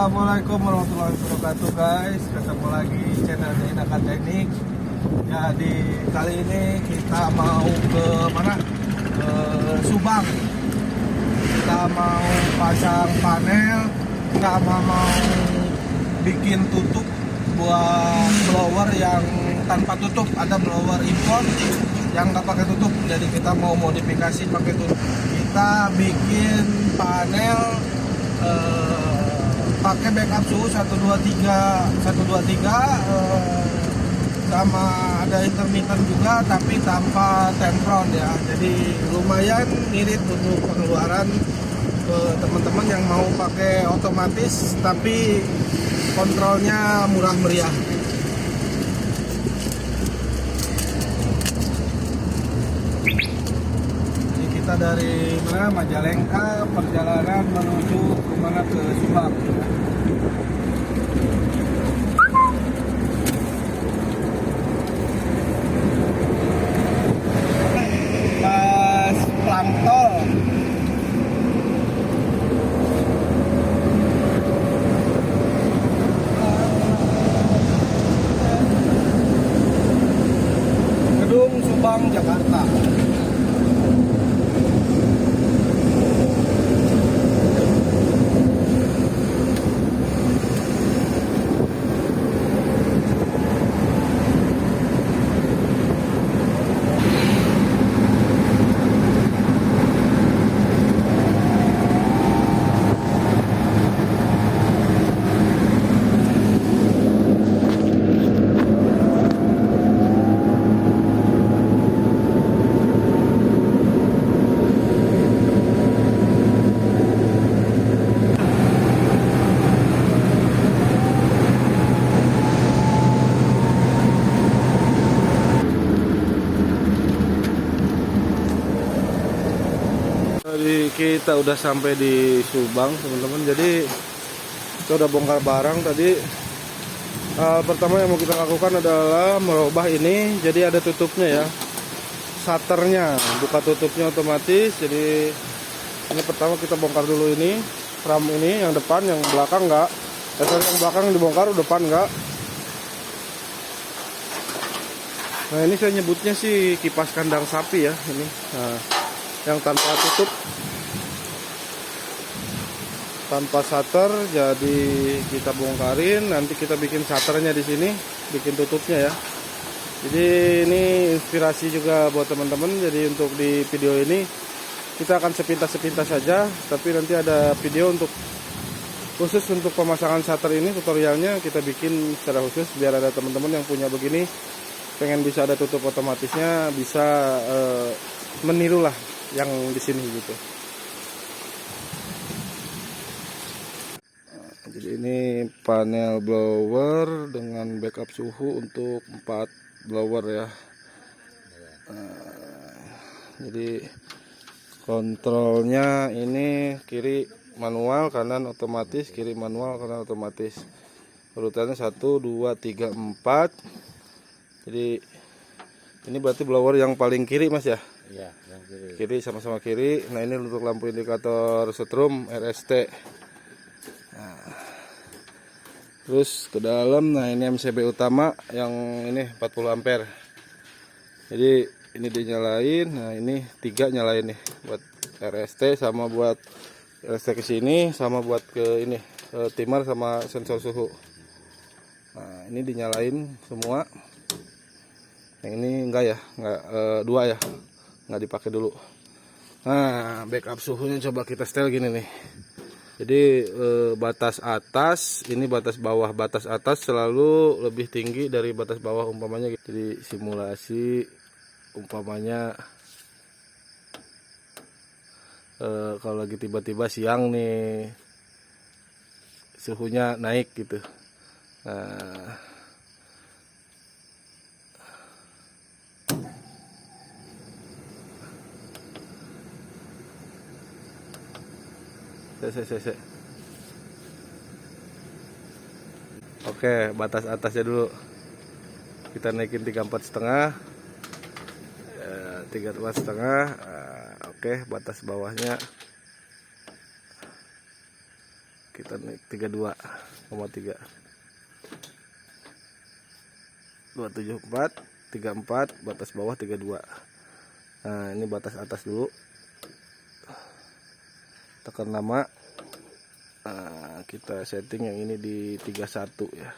Assalamualaikum warahmatullahi wabarakatuh guys. Ketemu lagi channel Inaka Teknik. Jadi kali ini kita mau ke mana? Ke Subang. Kita mau pasang panel, kita mau bikin tutup buat blower yang tanpa tutup. Ada blower import yang nggak pakai tutup, jadi kita mau modifikasi pakai tutup. Kita bikin panel pakai backup suhu 123 sama ada intermittent juga, tapi tanpa tempron ya. Jadi lumayan irit untuk pengeluaran ke teman-teman yang mau pakai otomatis tapi kontrolnya murah meriah. Jadi kita dari mana, Majalengka, perjalanan menuju kemana, ke Subang. Pas Plamtol. Gedung Subang, Jakarta. Jadi kita udah sampai di Subang teman-teman. Jadi kita udah bongkar barang tadi. Pertama yang mau kita lakukan adalah merubah ini. Jadi ada tutupnya ya, shutternya, buka tutupnya otomatis. Jadi ini pertama kita bongkar dulu ini, ram ini, yang depan, yang belakang enggak. Yang belakang dibongkar, depan enggak. Nah ini saya nyebutnya sih kipas kandang sapi ya ini. Nah, yang tanpa tutup, tanpa shutter. Jadi kita bongkarin, nanti kita bikin shutternya di sini, bikin tutupnya ya. Jadi ini inspirasi juga buat teman-teman. Jadi untuk di video ini kita akan sepintas-sepintas saja, tapi nanti ada video untuk khusus untuk pemasangan shutter ini, tutorialnya kita bikin secara khusus biar ada teman-teman yang punya begini, pengen bisa ada tutup otomatisnya, bisa meniru lah yang di sini gitu. Jadi ini panel blower dengan backup suhu untuk 4 blower ya. Jadi kontrolnya ini kiri manual, kanan otomatis, kiri manual, kanan otomatis. Urutannya 1, 2, 3, 4. Jadi ini berarti blower yang paling kiri Mas ya? Iya, yang kiri. Kiri, sama-sama kiri. Nah ini untuk lampu indikator setrum RST. Nah, terus ke dalam, nah ini MCB utama yang ini 40 ampere. Jadi ini dinyalain. Nah ini 3 nyalain nih buat RST, sama buat RST ke sini, sama buat ke ini timer sama sensor suhu. Nah ini dinyalain semua. Yang ini enggak ya, enggak, 2 ya, nggak dipakai dulu. Nah backup suhunya coba kita setel gini nih. Jadi batas atas ini, batas bawah. Batas atas selalu lebih tinggi dari batas bawah umpamanya. Jadi simulasi umpamanya kalau lagi tiba-tiba siang nih suhunya naik gitu. Nah Oke, batas atasnya dulu kita naikin 34,5, 34,5. Oke, batas bawahnya kita naik 32,3. 274, 34, batas bawah 32. Nah, ini batas atas dulu. Tekan lama. Nah, kita setting yang ini di 31 ya.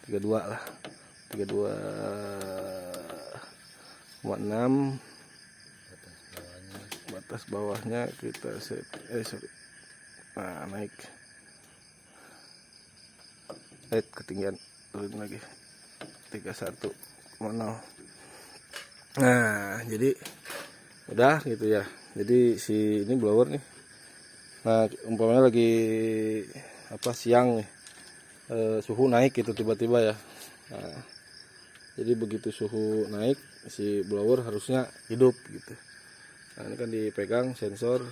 32 lah. 32,6. Batas bawahnya kita set nah, naik. Ketinggian turun lagi. 31,0. Nah, jadi udah gitu ya. Jadi si ini blower nih. Nah, umpamanya lagi siang nih. Suhu naik gitu tiba-tiba ya. Nah, jadi begitu suhu naik si blower harusnya hidup gitu. Nah, ini kan dipegang sensor.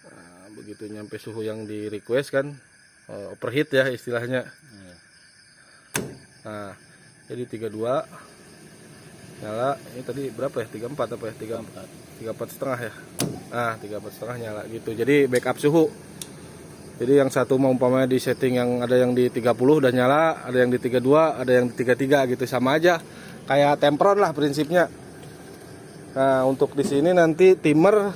Nah, begitu nyampe suhu yang di request kan overheat ya istilahnya. Nah, jadi 32 nyala. Ini tadi berapa ya? 34 apa ya? 34 setengah ya. Nah, 34 setengah nyala gitu. Jadi backup suhu. Jadi yang satu mau umpamanya di setting yang ada yang di 30 udah nyala, ada yang di 32, ada yang di 33 gitu, sama aja. Kayak Tempron lah prinsipnya. Nah, untuk di sini nanti timer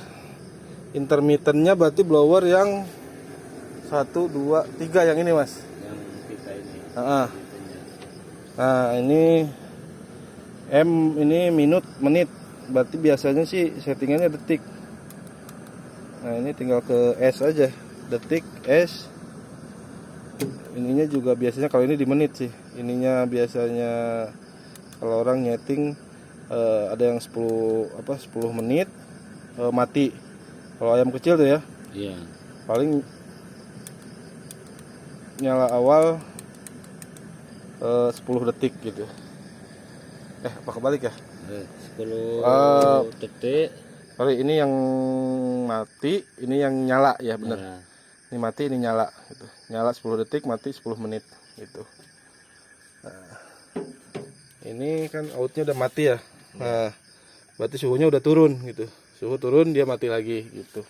intermittennya berarti blower yang 1 2 3 yang ini, Mas. Yang kita ini. Nah, ini ini menit. Berarti biasanya sih settingannya detik. Nah, ini tinggal ke S aja. Detik S. Ininya juga biasanya kalau ini di menit sih. Ininya biasanya kalau orang nyeting ada yang 10 menit mati. Kalau ayam kecil tuh ya. Iya. Paling nyala awal 10 detik gitu. Apa kebalik ya? 10 detik. Sorry, ini yang mati, ini yang nyala ya, benar. Nah. Ini mati, ini nyala gitu. Nyala 10 detik, mati 10 menit gitu. Nah, ini kan outnya udah mati ya. Nah, berarti suhunya udah turun gitu. Suhu turun, dia mati lagi gitu.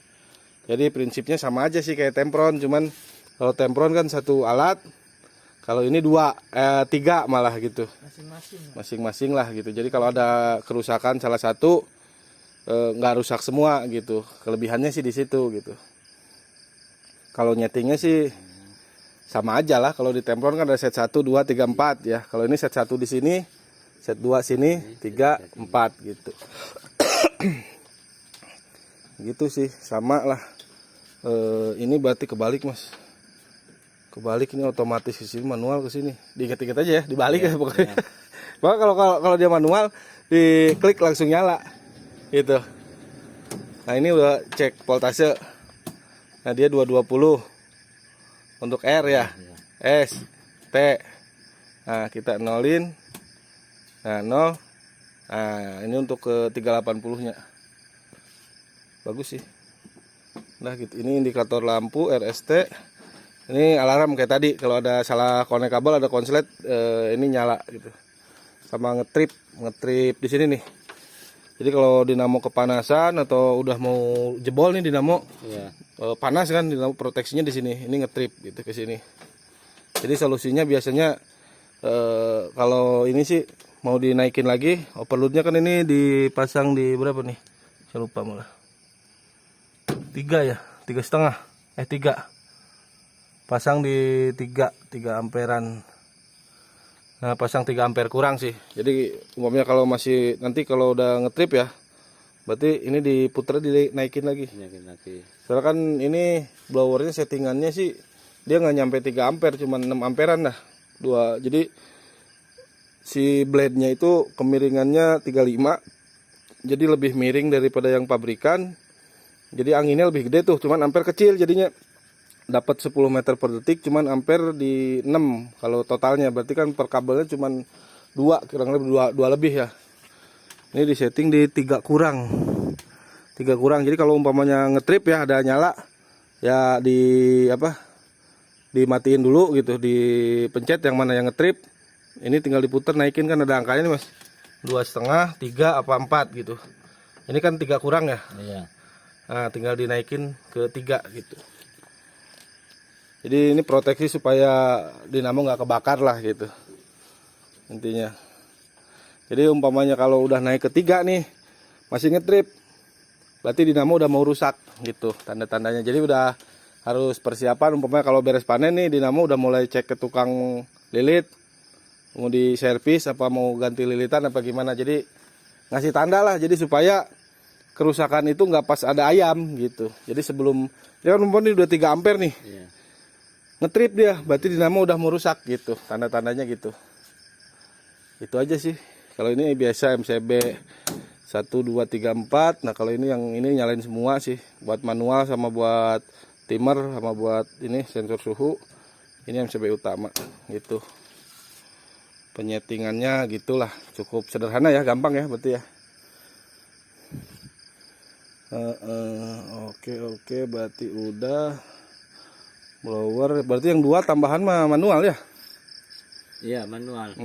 Jadi prinsipnya sama aja sih kayak Tempron, cuman kalau Tempron kan satu alat, kalau ini 3 malah gitu. Masing-masing lah gitu. Jadi kalau ada kerusakan salah satu, nggak rusak semua gitu. Kelebihannya sih di situ gitu. Kalau nyetingnya sih sama aja lah. Kalau di Tempron kan ada set 1, 2, 3, 4 ya. Kalau ini set 1 di sini, set 2 sini, 3, 4 gitu. Gitu sih, sama lah. Ini berarti kebalik, Mas. Kebalik, ini otomatis ke sini, manual ke sini. Diinget-inget aja ya, dibalik ya pokoknya. Makanya kalau dia manual, diklik langsung nyala. Gitu. Nah, ini udah cek voltase. Nah, dia 220 untuk R ya. S T. Nah, kita nolin. Nah, 0. Nah, ini untuk ke 380 nya. Bagus sih. Nah, gitu. Ini indikator lampu RST. Ini alarm kayak tadi, kalau ada salah konek kabel, ada konslet, ini nyala gitu. Sama ngetrip di sini nih. Jadi kalau dinamo kepanasan atau udah mau jebol nih dinamo, Iya. Panas kan, dinamo proteksinya di sini. Ini ngetrip gitu ke sini. Jadi solusinya biasanya kalau ini sih mau dinaikin lagi, overloadnya kan ini dipasang di berapa nih? Saya lupa malah. 3 ya, 3,5. 3. Pasang di 3 amperan. Nah, pasang 3 ampere kurang sih. Jadi umumnya kalau masih nanti kalau udah ngetrip ya, berarti ini diputer dinaikin lagi. Soalnya kan ini blowernya settingannya sih dia nggak nyampe 3 ampere, cuma 6 amperan lah. Jadi si blade-nya itu kemiringannya 35. Jadi lebih miring daripada yang pabrikan. Jadi anginnya lebih gede tuh, cuman ampere kecil jadinya. Dapat 10 meter per detik, cuman ampere di 6 kalau totalnya. Berarti kan per kabelnya cuman 2, kurang lebih 2 lebih ya. Ini disetting di 3 kurang. 3 kurang. Jadi kalau umpamanya ngetrip ya, ada nyala ya, dimatiin dulu gitu, dipencet yang mana yang ngetrip. Ini tinggal diputer naikin, kan ada angkanya nih, Mas. 2,5, 3 apa 4 gitu. Ini kan 3 kurang ya. Iya. Nah, tinggal dinaikin ke 3 gitu. Jadi ini proteksi supaya dinamo nggak kebakar lah gitu intinya. Jadi umpamanya kalau udah naik ke 3 nih masih ngetrip, berarti dinamo udah mau rusak gitu tanda-tandanya. Jadi udah harus persiapan, umpamanya kalau beres panen nih dinamo udah mulai cek ke tukang lilit, mau di servis apa mau ganti lilitan apa gimana. Jadi ngasih tanda lah, jadi supaya kerusakan itu nggak pas ada ayam gitu. Jadi sebelum dia kan umpamanya udah 3 ampere nih, Iya. ngetrip dia, berarti dinamo udah mau rusak gitu, tanda-tandanya gitu. Itu aja sih. Kalau ini biasa MCB 1, 2, 3, 4. Nah kalau ini yang ini nyalain semua sih, buat manual sama buat timer sama buat ini sensor suhu. Ini MCB utama gitu. Penyetingannya gitulah, cukup sederhana ya, gampang ya berarti ya. Oke, berarti udah blower. Berarti yang 2 tambahan mah manual ya. Iya, manual.